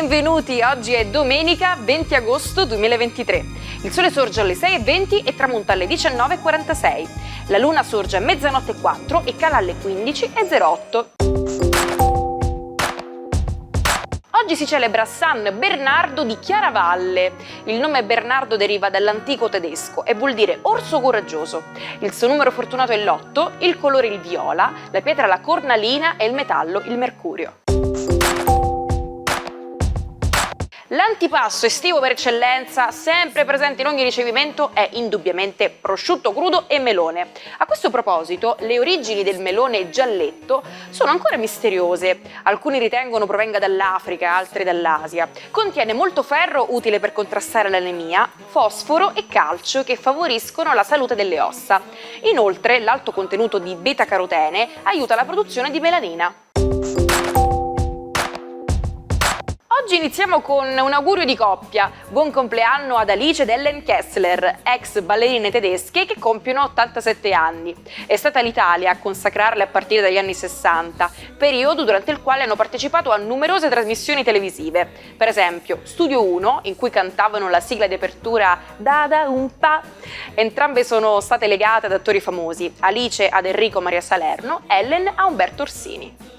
Benvenuti, oggi è domenica 20 agosto 2023. Il sole sorge alle 6:20 e tramonta alle 19:46. La luna sorge a 00:04 e cala alle 15:08. Oggi si celebra San Bernardo di Chiaravalle. Il nome Bernardo deriva dall'antico tedesco e vuol dire orso coraggioso. Il suo numero fortunato è l'8, il colore il viola, la pietra la cornalina e il metallo il mercurio. L'antipasto estivo per eccellenza, sempre presente in ogni ricevimento, è indubbiamente prosciutto crudo e melone. A questo proposito, le origini del melone gialletto sono ancora misteriose. Alcuni ritengono provenga dall'Africa, altri dall'Asia. Contiene molto ferro, utile per contrastare l'anemia, fosforo e calcio, che favoriscono la salute delle ossa. Inoltre, l'alto contenuto di beta-carotene aiuta la produzione di melanina. Oggi iniziamo con un augurio di coppia. Buon compleanno ad Alice ed Ellen Kessler, ex ballerine tedesche che compiono 87 anni. È stata l'Italia a consacrarle a partire dagli anni 60, periodo durante il quale hanno partecipato a numerose trasmissioni televisive. Per esempio, Studio 1, in cui cantavano la sigla di apertura Dada un pa. Entrambe sono state legate ad attori famosi, Alice ad Enrico Maria Salerno, Ellen a Umberto Orsini.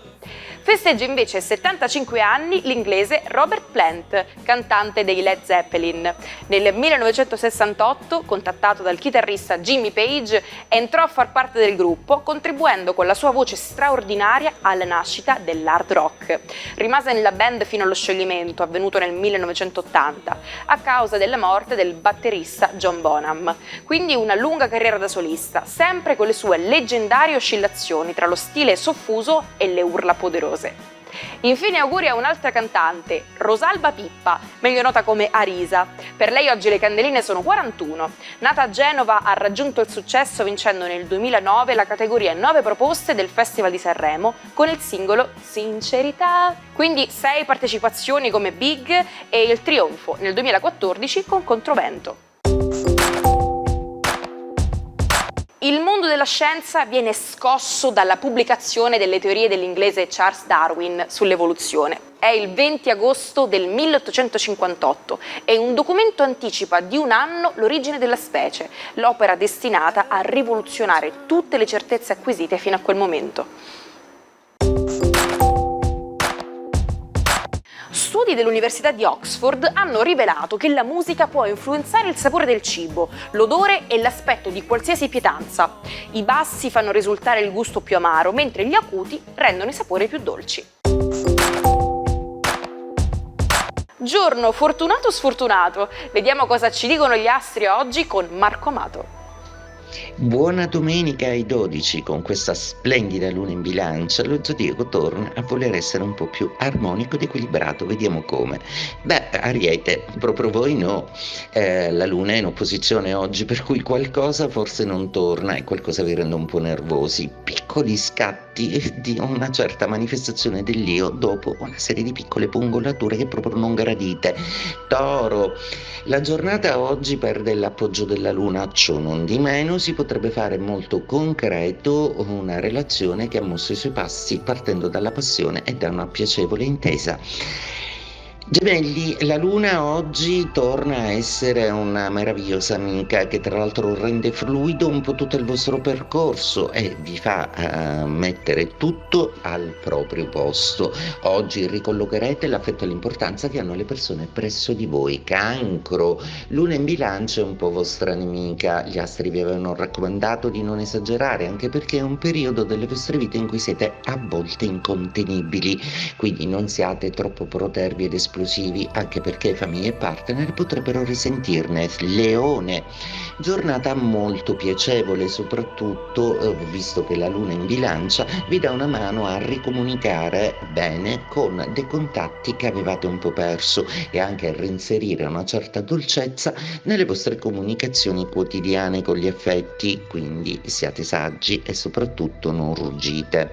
Festeggia invece 75 anni l'inglese Robert Plant, cantante dei Led Zeppelin. Nel 1968, contattato dal chitarrista Jimmy Page, entrò a far parte del gruppo, contribuendo con la sua voce straordinaria alla nascita dell'hard rock. Rimase nella band fino allo scioglimento, avvenuto nel 1980, a causa della morte del batterista John Bonham. Quindi una lunga carriera da solista, sempre con le sue leggendarie oscillazioni tra lo stile soffuso e le urla poderose. Infine auguri a un'altra cantante, Rosalba Pippa, meglio nota come Arisa. Per lei oggi le candeline sono 41. Nata a Genova, ha raggiunto il successo vincendo nel 2009 la categoria 9 proposte del Festival di Sanremo con il singolo Sincerità. Quindi 6 partecipazioni come Big e il trionfo nel 2014 con Controvento. Il mondo della scienza viene scosso dalla pubblicazione delle teorie dell'inglese Charles Darwin sull'evoluzione. È il 20 agosto del 1858 e un documento anticipa di un anno l'origine della specie, l'opera destinata a rivoluzionare tutte le certezze acquisite fino a quel momento. Studi dell'Università di Oxford hanno rivelato che la musica può influenzare il sapore del cibo, l'odore e l'aspetto di qualsiasi pietanza. I bassi fanno risultare il gusto più amaro, mentre gli acuti rendono i sapori più dolci. Giorno fortunato o sfortunato? Vediamo cosa ci dicono gli astri oggi con Marco Amato. Buona domenica ai 12, con questa splendida luna in bilancia lo zodiaco torna a voler essere un po' più armonico ed equilibrato, vediamo come. Ariete, proprio voi no, la luna è in opposizione oggi, per cui qualcosa forse non torna e qualcosa vi rende un po' nervosi, piccoli scatti di una certa manifestazione dell'io dopo una serie di piccole pungolature che proprio non gradite. Toro, la giornata oggi perde l'appoggio della luna, ciò non di meno si potrebbe fare molto concreto una relazione che ha mosso i suoi passi partendo dalla passione e da una piacevole intesa. Gemelli, la luna oggi torna a essere una meravigliosa amica che tra l'altro rende fluido un po' tutto il vostro percorso e vi fa mettere tutto al proprio posto. Oggi ricollocherete l'affetto e l'importanza che hanno le persone presso di voi. Cancro, luna in bilancia è un po' vostra nemica, gli astri vi avevano raccomandato di non esagerare, anche perché è un periodo delle vostre vite in cui siete a volte incontenibili, quindi non siate troppo protervi ed esplosivi, anche perché famiglie e partner potrebbero risentirne. Leone, giornata molto piacevole, soprattutto visto che la luna in bilancia vi dà una mano a ricomunicare bene con dei contatti che avevate un po' perso e anche a reinserire una certa dolcezza nelle vostre comunicazioni quotidiane con gli affetti, quindi siate saggi e soprattutto non ruggite.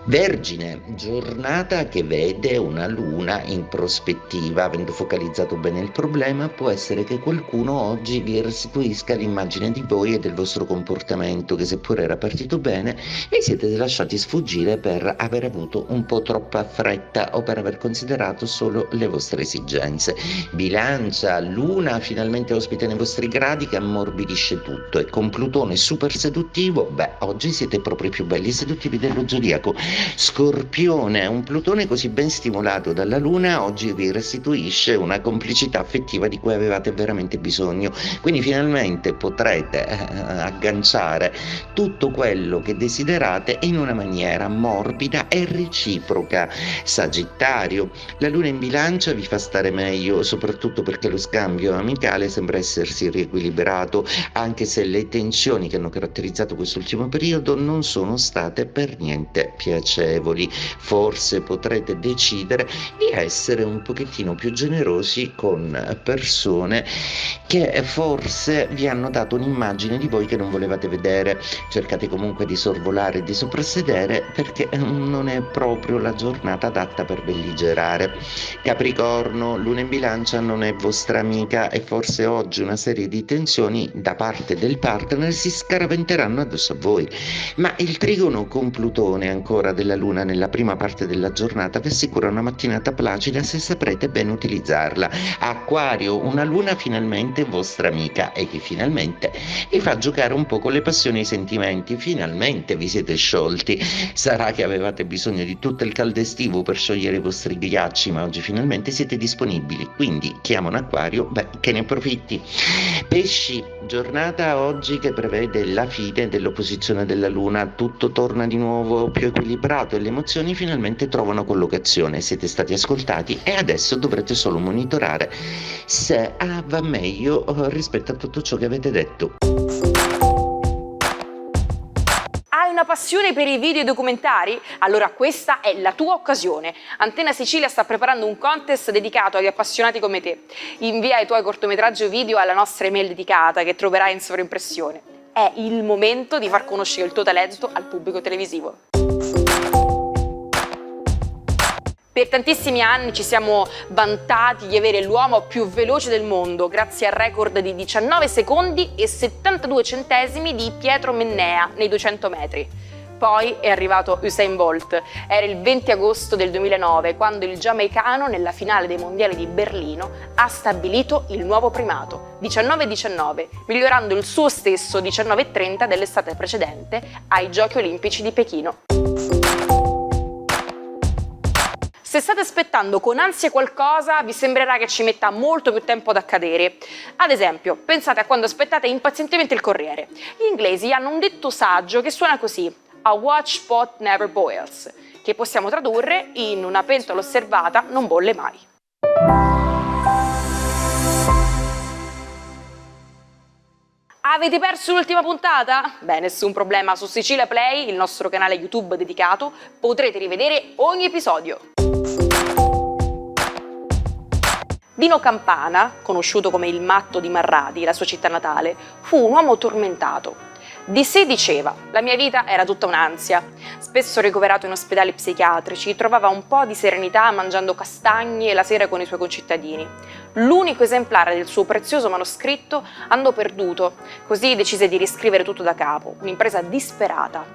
Vergine, giornata che vede una luna in prospettiva. Avendo focalizzato bene il problema, può essere che qualcuno oggi vi restituisca l'immagine di voi e del vostro comportamento che, seppur era partito bene, vi siete lasciati sfuggire per aver avuto un po' troppa fretta o per aver considerato solo le vostre esigenze. Bilancia, luna finalmente ospita nei vostri gradi che ammorbidisce tutto, e con Plutone super seduttivo, oggi siete proprio i più belli e seduttivi dello zodiaco. Scorpione, un Plutone così ben stimolato dalla Luna oggi vi restituisce una complicità affettiva di cui avevate veramente bisogno, quindi finalmente potrete agganciare tutto quello che desiderate in una maniera morbida e reciproca. Sagittario, la Luna in Bilancia vi fa stare meglio, soprattutto perché lo scambio amicale sembra essersi riequilibrato, anche se le tensioni che hanno caratterizzato quest'ultimo periodo non sono state per niente piacevoli. Forse potrete decidere di essere un pochettino più generosi con persone che forse vi hanno dato un'immagine di voi che non volevate vedere. Cercate comunque di sorvolare e di soprassedere, perché non è proprio la giornata adatta per belligerare. Capricorno, Luna in Bilancia non è vostra amica e forse oggi una serie di tensioni da parte del partner si scaraventeranno addosso a voi, ma il trigono con Plutone ancora della Luna nella prima parte della giornata vi assicura una mattinata placida se saprete ben utilizzarla. Acquario, una Luna finalmente vostra amica e che finalmente vi fa giocare un po' con le passioni e i sentimenti. Finalmente vi siete sciolti. Sarà che avevate bisogno di tutto il caldo estivo per sciogliere i vostri ghiacci, ma oggi finalmente siete disponibili, quindi chi ama un acquario, che ne approfitti. Pesci, giornata oggi che prevede la fine dell'opposizione della Luna, tutto torna di nuovo più equilibrato e le emozioni finalmente trovano collocazione. Siete stati ascoltati e adesso dovrete solo monitorare se va meglio rispetto a tutto ciò che avete detto. Hai una passione per i video e i documentari? Allora questa è la tua occasione. Antenna Sicilia sta preparando un contest dedicato agli appassionati come te. Invia i tuoi cortometraggi o video alla nostra email dedicata che troverai in sovraimpressione. È il momento di far conoscere il tuo talento al pubblico televisivo. Per tantissimi anni ci siamo vantati di avere l'uomo più veloce del mondo grazie al record di 19 secondi e 72 centesimi di Pietro Mennea nei 200 metri. Poi è arrivato Usain Bolt. Era il 20 agosto del 2009 quando il giamaicano nella finale dei mondiali di Berlino ha stabilito il nuovo primato, 19:19, migliorando il suo stesso 19:30 dell'estate precedente ai Giochi Olimpici di Pechino. Se state aspettando con ansia qualcosa, vi sembrerà che ci metta molto più tempo ad accadere. Ad esempio, pensate a quando aspettate impazientemente il corriere. Gli inglesi hanno un detto saggio che suona così: "A watch pot never boils", che possiamo tradurre in "una pentola osservata non bolle mai". Avete perso l'ultima puntata? Beh, nessun problema, su Sicilia Play, il nostro canale YouTube dedicato, potrete rivedere ogni episodio. Dino Campana, conosciuto come il matto di Marradi, la sua città natale, fu un uomo tormentato. Di sé diceva: "La mia vita era tutta un'ansia". Spesso ricoverato in ospedali psichiatrici, trovava un po' di serenità mangiando castagne la sera con i suoi concittadini. L'unico esemplare del suo prezioso manoscritto andò perduto, così decise di riscrivere tutto da capo, un'impresa disperata.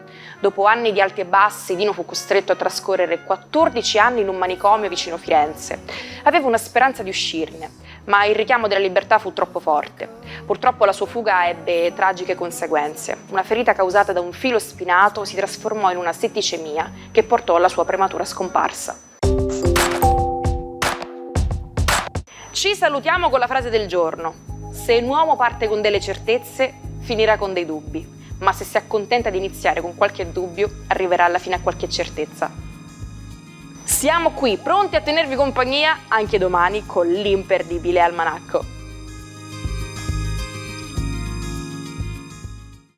Dopo anni di alti e bassi, Dino fu costretto a trascorrere 14 anni in un manicomio vicino Firenze. Aveva una speranza di uscirne, ma il richiamo della libertà fu troppo forte. Purtroppo la sua fuga ebbe tragiche conseguenze. Una ferita causata da un filo spinato si trasformò in una setticemia che portò alla sua prematura scomparsa. Ci salutiamo con la frase del giorno: se un uomo parte con delle certezze, finirà con dei dubbi, ma se si accontenta di iniziare con qualche dubbio, arriverà alla fine a qualche certezza. Siamo qui, pronti a tenervi compagnia anche domani con l'imperdibile Almanacco.